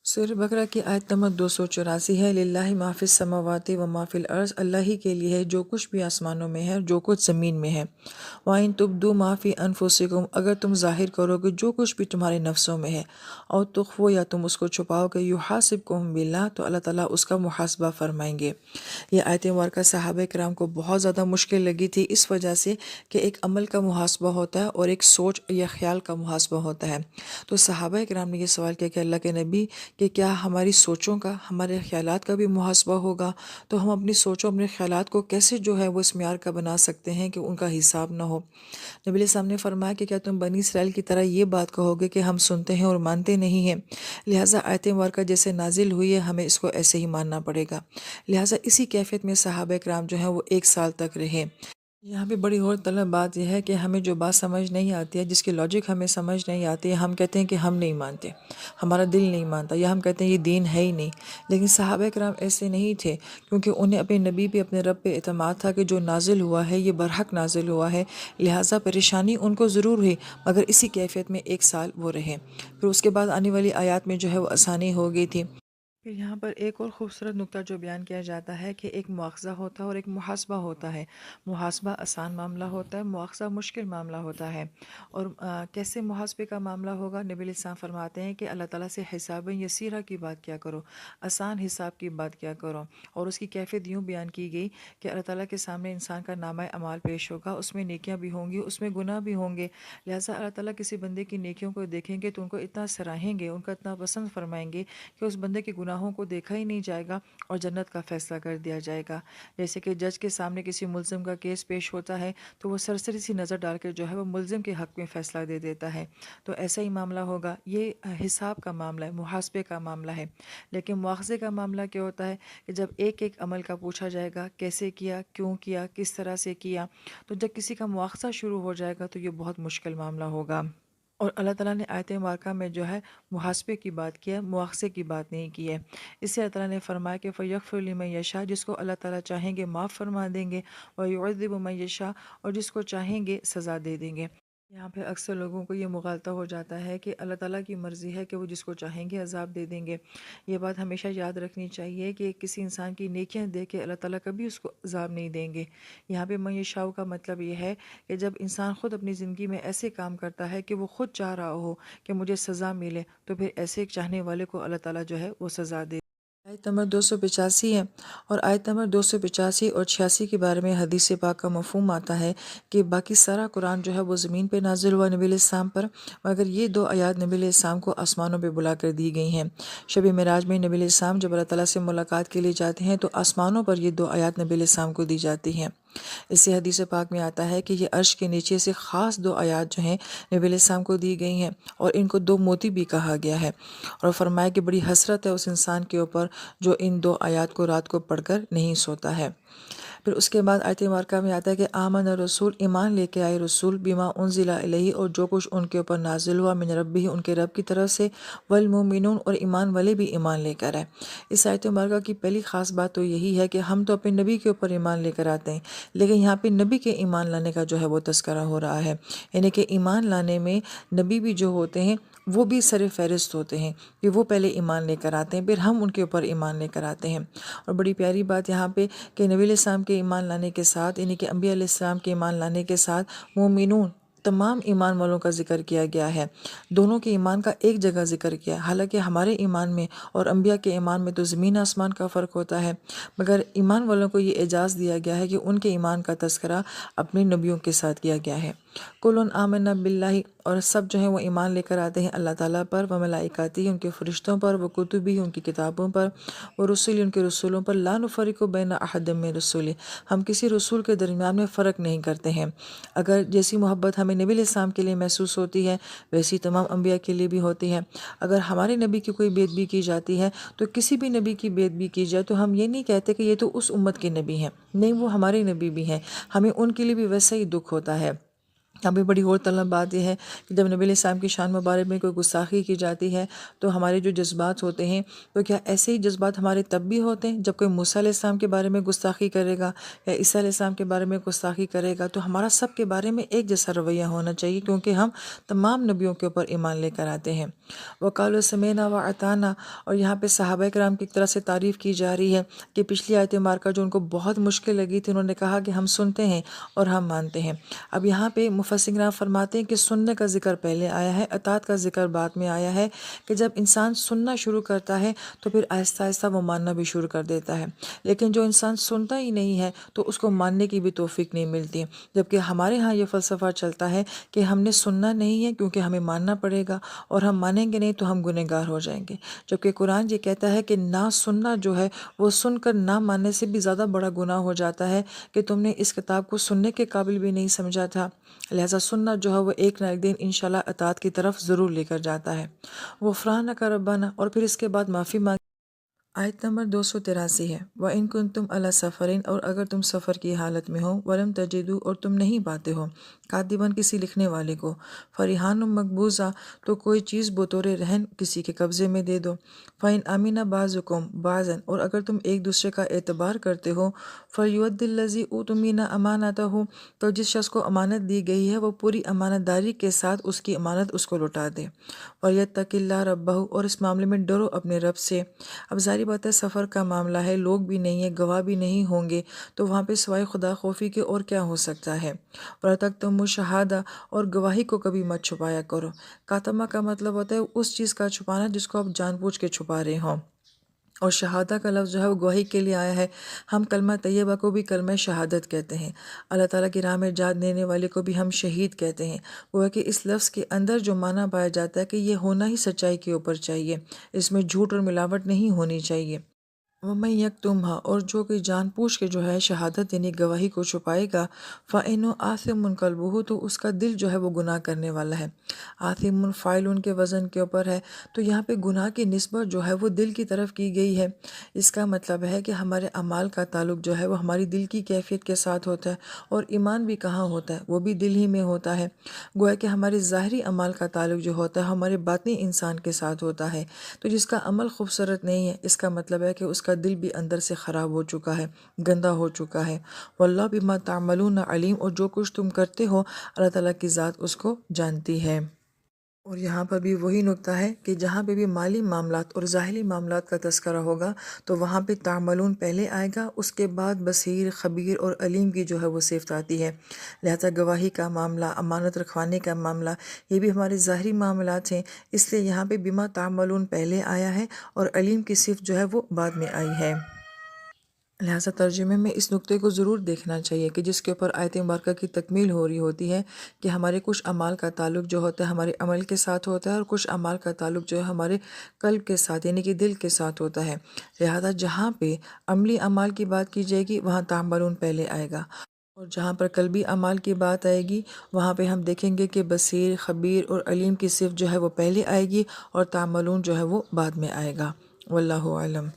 سورہ بقرہ کی آیت نمبر 284 ہے۔ للہ ما فی السماوات و ما فی الارض، اللہ ہی کے لیے ہے جو کچھ بھی آسمانوں میں ہے جو کچھ زمین میں ہے۔ وَإِن تُبْدُوا مَا فِي أَنفُسِكُمْ، اگر تم ظاہر کرو گے جو کچھ بھی تمہارے نفسوں میں ہے، اور تخفوا، یا تم اس کو چھپاؤ گے، یحاسبکم باللہ، تو اللہ تعالیٰ اس کا محاسبہ فرمائیں گے۔ یہ آیت مبارکہ صحابہ کرام کو بہت زیادہ مشکل لگی تھی، اس وجہ سے کہ ایک عمل کا محاسبہ ہوتا ہے اور ایک سوچ یا خیال کا محاسبہ ہوتا ہے۔ تو صحابہ کرام نے یہ سوال کیا کہ اللہ کے نبی، کہ کیا ہماری سوچوں کا، ہمارے خیالات کا بھی محاسبہ ہوگا؟ تو ہم اپنی سوچوں، اپنے خیالات کو کیسے جو ہے وہ اس معیار کا بنا سکتے ہیں کہ ان کا حساب نہ ہو؟ نبی علیہ السلام نے فرمایا کہ کیا تم بنی اسرائیل کی طرح یہ بات کہو گے کہ ہم سنتے ہیں اور مانتے نہیں ہیں؟ لہٰذا آیت مبارکہ جیسے نازل ہوئی ہے ہمیں اس کو ایسے ہی ماننا پڑے گا۔ لہٰذا اسی کیفیت میں صحابہ کرام جو ہیں وہ 1 سال تک رہے۔ یہاں پہ بڑی غور طلب بات یہ ہے کہ ہمیں جو بات سمجھ نہیں آتی ہے، جس کی لاجک ہمیں سمجھ نہیں آتی ہے، ہم کہتے ہیں کہ ہم نہیں مانتے، ہمارا دل نہیں مانتا، یا ہم کہتے ہیں یہ دین ہے ہی نہیں۔ لیکن صحابہ کرام ایسے نہیں تھے، کیونکہ انہیں اپنے نبی پہ، اپنے رب پہ اعتماد تھا کہ جو نازل ہوا ہے یہ برحق نازل ہوا ہے، لہٰذا پریشانی ان کو ضرور ہوئی، مگر اسی کیفیت میں 1 سال وہ رہے۔ پھر اس کے بعد آنے والی آیات میں جو ہے وہ آسانی ہو گئی تھی۔ پھر یہاں پر ایک اور خوبصورت نقطہ جو بیان کیا جاتا ہے کہ ایک مواخذہ ہوتا ہے اور ایک محاسبہ ہوتا ہے۔ محاسبہ آسان معاملہ ہوتا ہے، مواخذہ مشکل معاملہ ہوتا ہے۔ اور کیسے محاسبے کا معاملہ ہوگا؟ نبی علیہ السلام فرماتے ہیں کہ اللہ تعالیٰ سے حساب یسیرہ کی بات کیا کرو، آسان حساب کی بات کیا کرو۔ اور اس کی کیفیت یوں بیان کی گئی کہ اللہ تعالیٰ کے سامنے انسان کا نامہ اعمال پیش ہوگا، اس میں نیکیاں بھی ہوں گی، اس میں گناہ بھی ہوں گے۔ لہٰذا اللہ تعالیٰ کسی بندے کی نیکیوں کو دیکھیں گے تو ان کو اتنا سراہیں گے، ان کا اتنا پسند فرمائیں گے کہ اس بندے کے گناہوں کو دیکھا ہی نہیں جائے گا اور جنت کا فیصلہ کر دیا جائے گا۔ جیسے کہ جج کے سامنے کسی ملزم کا کیس پیش ہوتا ہے تو وہ سرسری سی نظر ڈال کے جو ہے وہ ملزم کے حق میں فیصلہ دے دیتا ہے۔ تو ایسا ہی معاملہ ہوگا، یہ حساب کا معاملہ ہے، محاسبے کا معاملہ ہے۔ لیکن مواخذے کا معاملہ کیا ہوتا ہے کہ جب ایک ایک عمل کا پوچھا جائے گا، کیسے کیا، کیوں کیا، کس طرح سے کیا، تو جب کسی کا مواخذہ شروع ہو جائے گا تو یہ بہت مشکل معاملہ ہوگا۔ اور اللہ تعالیٰ نے آیت مبارکہ میں جو ہے محاسبے کی بات کی ہے، مواخذے کی بات نہیں کی ہے۔ اس سے اللہ تعالیٰ نے فرمایا کہ فَيَغْفِرُ لِمَن يَشَاءُ، جس کو اللہ تعالیٰ چاہیں گے معاف فرما دیں گے، وَيُعَذِّبُ مَن يَشَاءُ، اور جس کو چاہیں گے سزا دے دیں گے۔ یہاں پہ اکثر لوگوں کو یہ مغالطہ ہو جاتا ہے کہ اللہ تعالیٰ کی مرضی ہے کہ وہ جس کو چاہیں گے عذاب دے دیں گے۔ یہ بات ہمیشہ یاد رکھنی چاہیے کہ کسی انسان کی نیکیاں دیکھ کے اللہ تعالیٰ کبھی اس کو عذاب نہیں دیں گے۔ یہاں پہ من یشاء کا مطلب یہ ہے کہ جب انسان خود اپنی زندگی میں ایسے کام کرتا ہے کہ وہ خود چاہ رہا ہو کہ مجھے سزا ملے، تو پھر ایسے ایک چاہنے والے کو اللہ تعالیٰ جو ہے وہ سزا دے۔ آیت نمبر 285 ہے، اور آیت نمبر 285 اور 86 کے بارے میں حدیث پاک کا مفہوم آتا ہے کہ باقی سارا قرآن جو ہے وہ زمین پہ نازل ہوا نبی علیہ السلام پر، مگر یہ 2 آیات نبی علیہ السلام کو آسمانوں پہ بلا کر دی گئی ہیں۔ شب معراج میں نبی علیہ السلام جب اللہ تعالیٰ سے ملاقات کے لیے جاتے ہیں تو آسمانوں پر یہ 2 آیات نبی علیہ السلام کو دی جاتی ہیں۔ اس سے حدیث پاک میں آتا ہے کہ یہ عرش کے نیچے سے خاص 2 آیات جو ہیں نبی علیہ السلام کو دی گئی ہیں، اور ان کو 2 موتی بھی کہا گیا ہے۔ اور فرمایا کہ بڑی حسرت ہے اس انسان کے اوپر جو ان 2 آیات کو رات کو پڑھ کر نہیں سوتا ہے۔ پھر اس کے بعد آیت مبارکہ میں آتا ہے کہ آمن رسول، ایمان لے کے آئے رسول، بما انزل الیہ، اور جو کچھ ان کے اوپر نازل ہوا، من ربہ، ان کے رب کی طرف سے، والمؤمنون، اور ایمان والے بھی ایمان لے کر آئے۔ اس آیت مبارکہ کی پہلی خاص بات تو یہی ہے کہ ہم تو اپنے نبی کے اوپر ایمان لے کر آتے ہیں، لیکن یہاں پہ نبی کے ایمان لانے کا جو ہے وہ تذکرہ ہو رہا ہے، یعنی کہ ایمان لانے میں نبی بھی جو ہوتے ہیں وہ بھی سر فہرست ہوتے ہیں کہ وہ پہلے ایمان لے کر آتے ہیں، پھر ہم ان کے اوپر ایمان لے کر آتے ہیں۔ اور بڑی پیاری بات یہاں پہ کہ نبی علیہ السلام کے ایمان لانے کے ساتھ، یعنی کہ انبیاء علیہ السلام کے ایمان لانے کے ساتھ مومنون، تمام ایمان والوں کا ذکر کیا گیا ہے، دونوں کے ایمان کا ایک جگہ ذکر کیا ہے۔ حالانکہ ہمارے ایمان میں اور انبیاء کے ایمان میں تو زمین آسمان کا فرق ہوتا ہے، مگر ایمان والوں کو یہ اعزاز دیا گیا ہے کہ ان کے ایمان کا تذکرہ اپنے نبیوں کے ساتھ کیا گیا ہے۔ کلن آمنا باللہ، اور سب جو ہیں وہ ایمان لے کر آتے ہیں اللہ تعالیٰ پر، و ملائکاتی، ان کے فرشتوں پر، و کتبی، ان کی کتابوں پر، و رسول، ان کے رسولوں پر، لا نفرق بین احد من رسول، ہم کسی رسول کے درمیان میں فرق نہیں کرتے ہیں۔ اگر جیسی محبت ہمیں نبی علیہ السلام کے لیے محسوس ہوتی ہے ویسی تمام انبیاء کے لیے بھی ہوتی ہے۔ اگر ہمارے نبی کی کوئی بے ادبی کی جاتی ہے تو کسی بھی نبی کی بے ادبی کی جائے تو ہم یہ نہیں کہتے کہ یہ تو اس امت کے نبی ہیں، نہیں، وہ ہمارے نبی بھی ہیں، ہمیں ان کے لیے بھی ویسا ہی دکھ ہوتا ہے۔ یہاں پہ بڑی غور طلب بات یہ ہے کہ جب نبی علیہ السلام کی شان مبارک میں کوئی گستاخی کی جاتی ہے تو ہمارے جو جذبات ہوتے ہیں تو کیا ایسے ہی جذبات ہمارے تب بھی ہوتے ہیں جب کوئی موسیٰ علیہ السلام کے بارے میں گستاخی کرے گا یا عیسیٰ علیہ السلام کے بارے میں گستاخی کرے گا تو ہمارا سب کے بارے میں ایک جیسا رویہ ہونا چاہیے، کیونکہ ہم تمام نبیوں کے اوپر ایمان لے کر آتے ہیں۔ وقالوا سمعنا واطعنا، اور یہاں پہ صحابہ کرام کی طرح سے تعریف کی جا رہی ہے کہ پچھلی آیت مبارکہ جو ان کو بہت مشکل لگی تھی، انہوں نے کہا کہ ہم سنتے ہیں اور ہم مانتے ہیں۔ اب یہاں پہ مفسرین فرماتے ہیں کہ سننے کا ذکر پہلے آیا ہے، اطاعت کا ذکر بعد میں آیا ہے، کہ جب انسان سننا شروع کرتا ہے تو پھر آہستہ آہستہ وہ ماننا بھی شروع کر دیتا ہے، لیکن جو انسان سنتا ہی نہیں ہے تو اس کو ماننے کی بھی توفیق نہیں ملتی۔ جبکہ ہمارے ہاں یہ فلسفہ چلتا ہے کہ ہم نے سننا نہیں ہے کیونکہ ہمیں ماننا پڑے گا، اور ہم مانیں گے نہیں تو ہم گنہگار ہو جائیں گے، جبکہ قرآن یہ کہتا ہے کہ نہ سننا جو ہے وہ سن کر نہ ماننے سے بھی زیادہ بڑا گناہ ہو جاتا ہے، کہ تم نے اس کتاب کو سننے کے قابل بھی نہیں سمجھا تھا، لہٰذا سننا جو ہے وہ ایک نہ ایک دن انشاءاللہ اطاعت کی طرف ضرور لے کر جاتا ہے۔ غفرانک ربنا، اور پھر اس کے بعد معافی مانگ۔ آیت نمبر 283 ہے، وَإِن كُنتُمْ عَلَىٰ سَفَرٍ، اور اگر تم سفر کی حالت میں ہو، وَلَمْ تَجِدُوا، اور تم نہیں پاتے ہو، کاتباً کسی لکھنے والے کو، فَرِحَانٌ مَقْبُوضَہ، تو کوئی چیز بطور رہن کسی کے قبضے میں دے دو، فَإِنْ أَمِنَ بَعْضُكُمْ بَعْضًا، اور اگر تم ایک دوسرے کا اعتبار کرتے ہو، فَلْيُؤَدِّ الَّذِي اؤْتُمِنَ أَمَانَتَهُ، تو جس شخص کو امانت دی گئی ہے وہ پوری امانت داری کے ساتھ اس کی امانت اس کو لوٹا دے، وَلْيَتَّقِ اللَّهَ رَبَّهُ، اور اس معاملے میں ڈرو اپنے رب سے۔ اب ظاہری بات ہے سفر کا معاملہ ہے، لوگ بھی نہیں ہیں، گواہ بھی نہیں ہوں گے، تو وہاں پہ سوائے خدا خوفی کے اور کیا ہو سکتا ہے۔ وَلَا تَكْتُمُوا الشَّهَادَةَ، اور گواہی کو کبھی مت چھپایا کرو۔ کاتمہ کا مطلب ہوتا ہے اس چیز کا چھپانا جس کو آپ جان بوجھ کے چھپا رہے ہوں، اور شہادہ کا لفظ جو ہے وہ گواہی کے لیے آیا ہے۔ ہم کلمہ طیبہ کو بھی کلمہ شہادت کہتے ہیں، اللہ تعالیٰ کی راہ میں جان دینے والے کو بھی ہم شہید کہتے ہیں۔ وہ ہے کہ اس لفظ کے اندر جو معنی پایا جاتا ہے کہ یہ ہونا ہی سچائی کے اوپر چاہیے، اس میں جھوٹ اور ملاوٹ نہیں ہونی چاہیے۔ وَمَن يَكْتُمْهَا، اور جو کہ جان پوچھ کے جو ہے شہادت یعنی گواہی کو چھپائے گا، فَإِنَّهُ آثِمٌ قَلْبُهُ، تو اس کا دل جو ہے وہ گناہ کرنے والا ہے۔ آثم فاعل کے وزن کے اوپر ہے، تو یہاں پہ گناہ کی نسبت جو ہے وہ دل کی طرف کی گئی ہے۔ اس کا مطلب ہے کہ ہمارے اعمال کا تعلق جو ہے وہ ہماری دل کی کیفیت کے ساتھ ہوتا ہے، اور ایمان بھی کہاں ہوتا ہے، وہ بھی دل ہی میں ہوتا ہے۔ گویا کہ ہمارے ظاہری اعمال کا تعلق جو ہوتا ہے ہمارے باطنی انسان کے ساتھ ہوتا ہے، تو جس کا عمل خوبصورت نہیں ہے اس کا مطلب ہے کہ اس کا دل بھی اندر سے خراب ہو چکا ہے، گندا ہو چکا ہے۔ واللہ بما تعملون علیم، اور جو کچھ تم کرتے ہو اللہ تعالیٰ کی ذات اس کو جانتی ہے۔ اور یہاں پر بھی وہی نکتہ ہے کہ جہاں پہ بھی مالی معاملات اور ظاہری معاملات کا تذکرہ ہوگا تو وہاں پہ تعملون پہلے آئے گا، اس کے بعد بصیر، خبیر اور علیم کی جو ہے وہ صفت آتی ہے۔ لہذا گواہی کا معاملہ، امانت رکھوانے کا معاملہ، یہ بھی ہمارے ظاہری معاملات ہیں، اس لیے یہاں پہ بما تعملون پہلے آیا ہے اور علیم کی صفت جو ہے وہ بعد میں آئی ہے۔ لہٰذا ترجمے میں اس نقطے کو ضرور دیکھنا چاہیے کہ جس کے اوپر آیت مبارکہ کی تکمیل ہو رہی ہوتی ہے کہ ہمارے کچھ اعمال کا تعلق جو ہوتا ہے ہمارے عمل کے ساتھ ہوتا ہے، اور کچھ اعمال کا تعلق جو ہے ہمارے قلب کے ساتھ یعنی کہ دل کے ساتھ ہوتا ہے۔ لہٰذا جہاں پہ عملی اعمال کی بات کی جائے گی وہاں تعملون پہلے آئے گا، اور جہاں پر قلبی اعمال کی بات آئے گی وہاں پہ ہم دیکھیں گے کہ بصیر، خبیر اور علیم کی صفت جو ہے وہ پہلے آئے گی اور تعملون جو ہے وہ بعد میں آئے گا۔ واللہ اعلم۔